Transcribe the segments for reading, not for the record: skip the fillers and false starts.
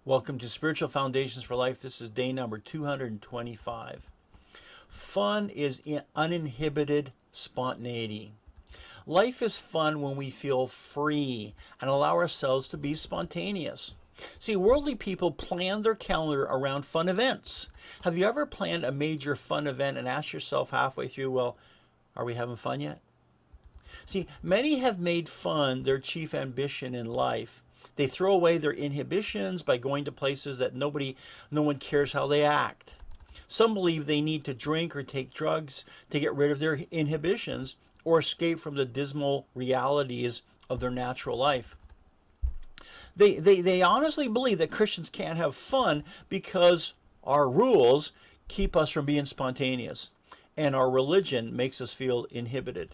Welcome to Spiritual Foundations for Life. This is day number 225. Fun is uninhibited spontaneity. Life is fun when we feel free and allow ourselves to be spontaneous. See, worldly people plan their calendar around fun events. Have you ever planned a major fun event and asked yourself halfway through, well, are we having fun yet? See, many have made fun their chief ambition in life. They throw away their inhibitions by going to places that no one cares how they act. Some believe they need to drink or take drugs to get rid of their inhibitions or escape from the dismal realities of their natural life. They honestly believe that Christians can't have fun because our rules keep us from being spontaneous and our religion makes us feel inhibited.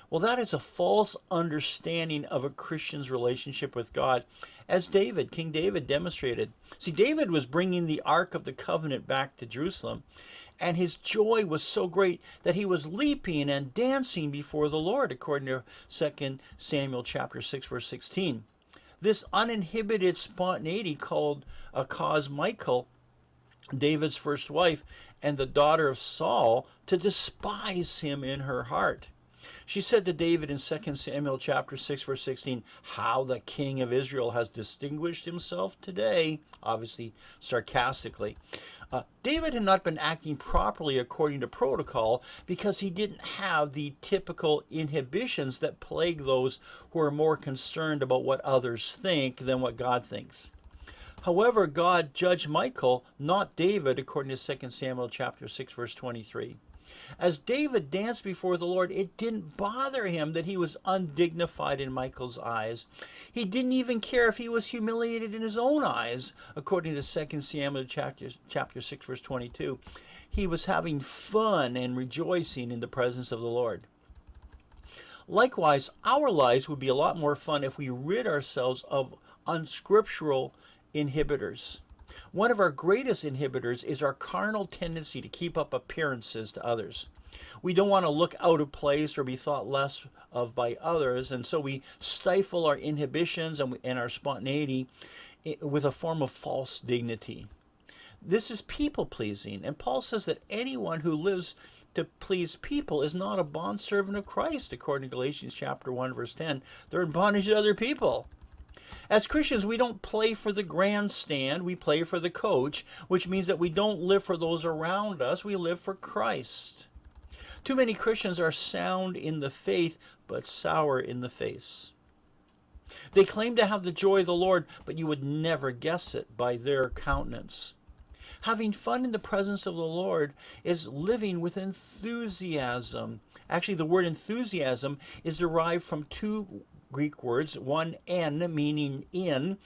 Well, that is a false understanding of a Christian's relationship with God, as King David demonstrated. See, David was bringing the Ark of the Covenant back to Jerusalem, and his joy was so great that he was leaping and dancing before the Lord, according to 2 Samuel chapter 6, verse 16. This uninhibited spontaneity caused Michal, David's first wife and the daughter of Saul, to despise him in her heart. She said to David in 2 Samuel chapter 6, verse 16, how the king of Israel has distinguished himself today, obviously sarcastically. David had not been acting properly according to protocol because he didn't have the typical inhibitions that plague those who are more concerned about what others think than what God thinks. However, God judged Michal, not David, according to 2 Samuel chapter 6, verse 23. As David danced before the Lord, it didn't bother him that he was undignified in Michal's eyes. He didn't even care if he was humiliated in his own eyes, according to 2 Samuel chapter 6, verse 22. He was having fun and rejoicing in the presence of the Lord. Likewise, our lives would be a lot more fun if we rid ourselves of unscriptural inhibitors. One of our greatest inhibitors is our carnal tendency to keep up appearances to others. We don't want to look out of place or be thought less of by others, and so we stifle our inhibitions and our spontaneity with a form of false dignity. This is people-pleasing, and Paul says that anyone who lives to please people is not a bondservant of Christ, according to Galatians chapter 1, verse 10. They're in bondage to other people. As Christians, we don't play for the grandstand, we play for the coach, which means that we don't live for those around us, we live for Christ. Too many Christians are sound in the faith, but sour in the face. They claim to have the joy of the Lord, but you would never guess it by their countenance. Having fun in the presence of the Lord is living with enthusiasm. Actually, the word enthusiasm is derived from two Greek words, one en meaning in,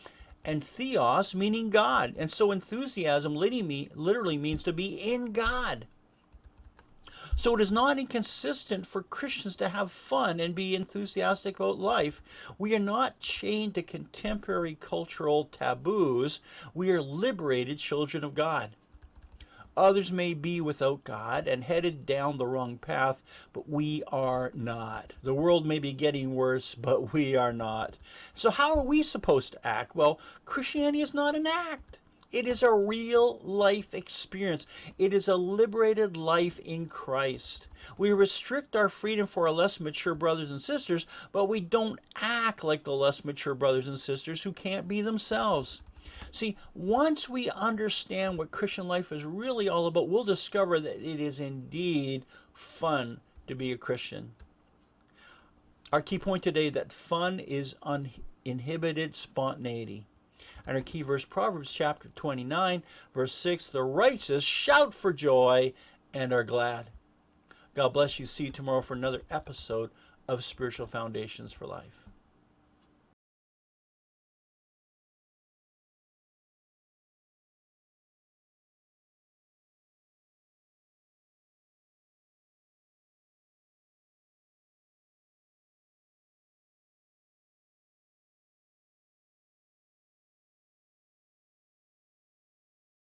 and theos meaning God. And so enthusiasm literally means to be in God. So it is not inconsistent for Christians to have fun and be enthusiastic about life. We are not chained to contemporary cultural taboos. We are liberated children of God. Others may be without God and headed down the wrong path, but we are not. The world may be getting worse, but we are not. So how are we supposed to act? Well, Christianity is not an act. It is a real life experience. It is a liberated life in Christ. We restrict our freedom for our less mature brothers and sisters, but we don't act like the less mature brothers and sisters who can't be themselves. See, once we understand what Christian life is really all about, we'll discover that it is indeed fun to be a Christian. Our key point today, that fun is uninhibited spontaneity. And our key verse, Proverbs chapter 29, verse 6, the righteous shout for joy and are glad. God bless you. See you tomorrow for another episode of Spiritual Foundations for Life.